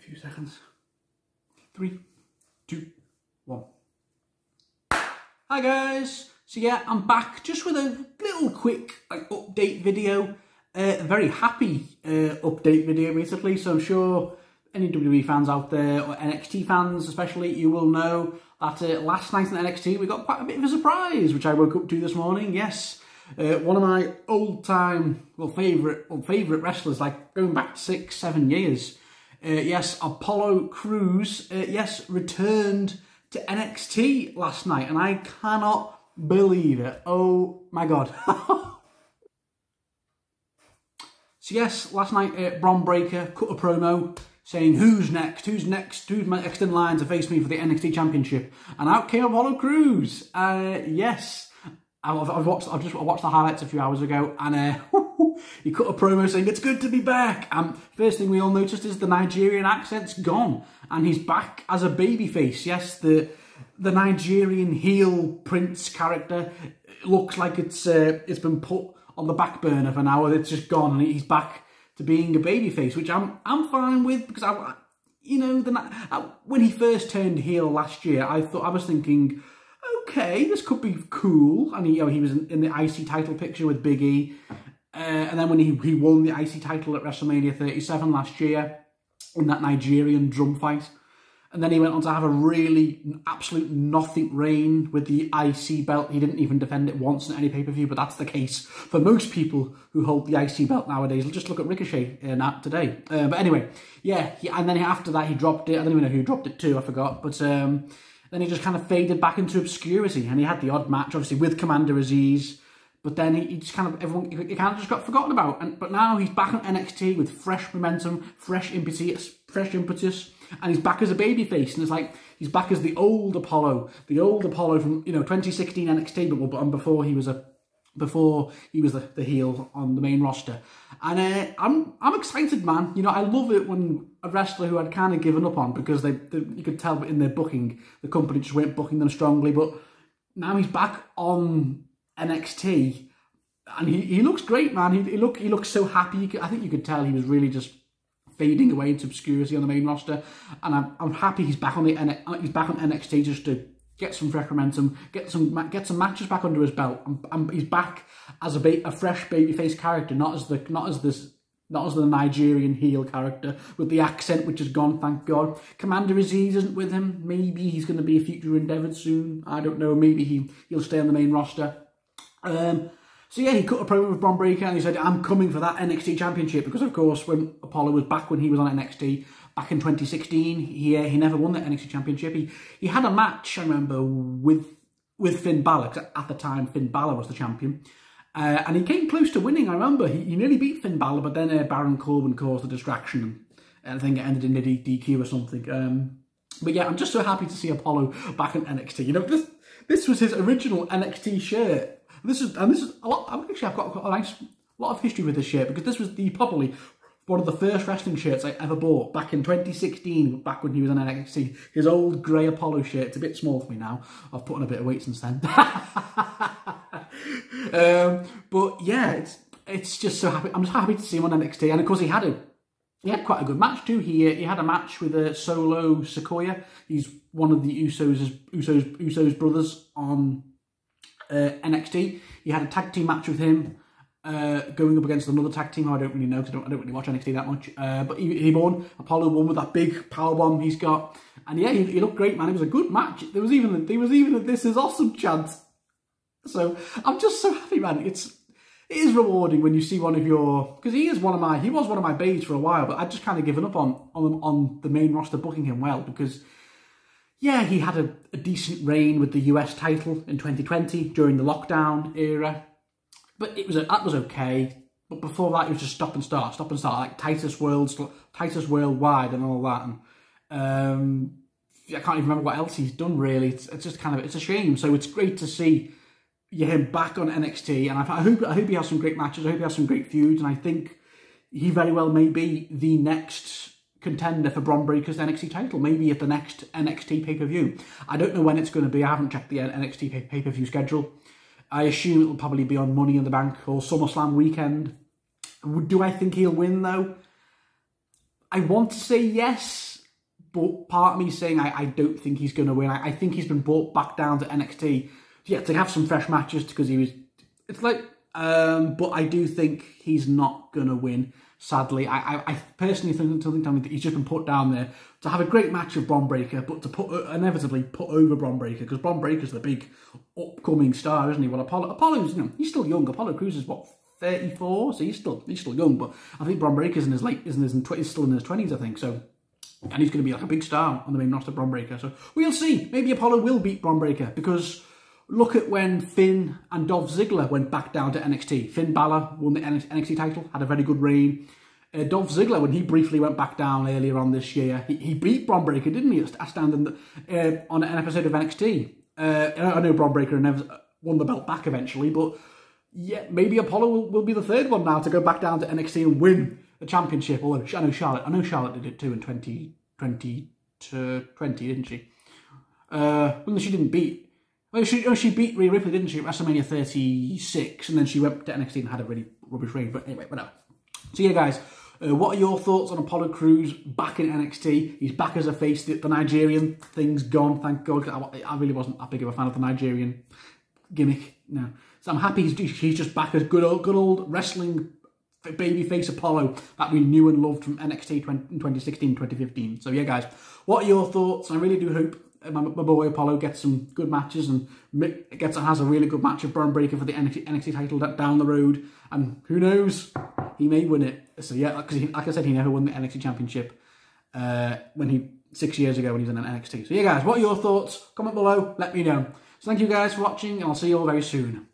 few seconds. 3, 2, 1. Hi guys. So yeah, I'm back just with a little quick update video. A very happy update video basically. So I'm sure any WWE fans out there, or NXT fans especially, you will know that last night in NXT we got quite a bit of a surprise, which I woke up to this morning. Yes, one of my old-time, favourite wrestlers, like going back 6-7 years. Yes, Apollo Crews, yes, returned to NXT last night, and I cannot believe it. Oh my god. So yes, last night Bron Breakker cut a promo saying, who's next, who's next in line to face me for the NXT Championship? And out came Apollo Crews. Yes, I watched the highlights a few hours ago, and he cut a promo saying, it's good to be back. First thing we all noticed is the Nigerian accent's gone, and he's back as a babyface. Yes, the Nigerian heel prince character looks like it's been put on the back burner for now. It's just gone, and he's back to being a babyface, which I'm fine with, because when he first turned heel last year, I was thinking, okay, this could be cool. And he was in the IC title picture with Big E, and then when he won the IC title at WrestleMania 37 last year in that Nigerian drum fight. And then he went on to have a really absolute nothing reign with the IC belt. He didn't even defend it once in any pay-per-view, but that's the case for most people who hold the IC belt nowadays. Just look at Ricochet today. But anyway, yeah, and then after that he dropped it. I don't even know who dropped it to, I forgot. But then he just kind of faded back into obscurity. And he had the odd match, obviously, with Commander Aziz. But then he just kind of, he kind of just got forgotten about. But now he's back on NXT with fresh momentum, fresh impetus, and he's back as a babyface. And it's like, he's back as the old Apollo from, 2016 NXT, but before he was the heel on the main roster. And I'm excited, man. I love it when a wrestler who I'd kind of given up on, because you could tell in their booking, the company just weren't booking them strongly, but now he's back on NXT, and he looks great, man. He looks so happy. I think you could tell he was really just fading away into obscurity on the main roster, and I'm happy he's back on NXT just to get some fresh momentum, get some matches back under his belt. He's back as a fresh babyface character, not as the Nigerian heel character with the accent, which is gone, thank God. Commander Aziz isn't with him. Maybe he's going to be a future endeavour soon. I don't know. Maybe he'll stay on the main roster. So yeah, he cut a promo with Bron Breakker, and he said, I'm coming for that NXT Championship, because of course when Apollo was back, when he was on NXT back in 2016, he never won the NXT Championship. He had a match, I remember, with Finn Balor, 'cause at the time Finn Balor was the champion, and he came close to winning. I remember he nearly beat Finn Balor, but then Baron Corbin caused the distraction, and I think it ended in a DQ or something. But yeah, I'm just so happy to see Apollo back in NXT. This was his original NXT shirt. This is a lot. Actually, I've got a lot of history with this shirt, because this was probably one of the first wrestling shirts I ever bought back in 2016, back when he was on NXT. His old grey Apollo shirt. It's a bit small for me now. I've put on a bit of weight since then. But yeah, it's just so happy. I'm just happy to see him on NXT, and of course he had quite a good match too. He had a match with Solo Sikoa. He's one of the Usos brothers on NXT. He had a tag team match with him, going up against another tag team who I don't really know, because I don't really watch NXT that much. But he won. Apollo won with that big powerbomb he's got, and yeah, he looked great, man. It was a good match. There was even a "This is awesome" chant. So I'm just so happy, man. It is rewarding when you see one of your, because he was one of my babes for a while, but I'd just kind of given up on the main roster booking him well, because yeah, he had a decent reign with the US title in 2020 during the lockdown era, but that was okay. But before that, it was just stop and start, like Titus Worldwide and all that. And I can't even remember what else he's done really. It's just kind of, it's a shame. So it's great to see him back on NXT, and I hope he has some great matches. I hope he has some great feuds, and I think he very well may be the next contender for Bron Breakker's NXT title, maybe at the next NXT pay-per-view. I don't know when it's going to be. I haven't checked the NXT pay-per-view schedule. I assume it'll probably be on Money in the Bank or SummerSlam weekend. Do I think he'll win, though? I want to say yes, but part of me is saying I don't think he's going to win. I think he's been brought back down to NXT, to have some fresh matches because he was. It's like, but I do think he's not going to win. Sadly, I personally think that he's just been put down there to have a great match with Bron Breakker, but to inevitably put over Bron Breakker because Bron Breakker's the big upcoming star, isn't he? Well, Apollo's, he's still young. Apollo Crews is what, 34, so he's still young. But I think Bron Breakker's still in his 20s, I think. So, and he's going to be like a big star on the main roster, Bron Breakker. So we'll see. Maybe Apollo will beat Bron Breakker because. Look at when Finn and Dolph Ziggler went back down to NXT. Finn Balor won the NXT title, had a very good reign. Dolph Ziggler, when he briefly went back down earlier on this year, he beat Bron Breakker, didn't he, on an episode of NXT. I know Bron Breakker never won the belt back eventually, but yeah, maybe Apollo will be the third one now to go back down to NXT and win the championship. Although I know Charlotte did it too in 2020, didn't she? Well, she didn't beat. Well, she beat Rhea Ripley, didn't she, at WrestleMania 36, and then she went to NXT and had a really rubbish reign. But anyway, whatever. So yeah, guys, what are your thoughts on Apollo Crews back in NXT? He's back as a face. The Nigerian thing's gone, thank God. I really wasn't that big of a fan of the Nigerian gimmick. No, so I'm happy he's just back as good old wrestling babyface Apollo that we knew and loved from NXT in 2016, 2015. So yeah, guys, what are your thoughts? I really do hope my boy Apollo gets some good matches and has a really good match with Bron Breakker for the NXT title down the road. And who knows, he may win it. So yeah, because like I said, he never won the NXT championship 6 years ago when he was in NXT. So yeah, guys, what are your thoughts? Comment below, let me know. So thank you guys for watching, and I'll see you all very soon.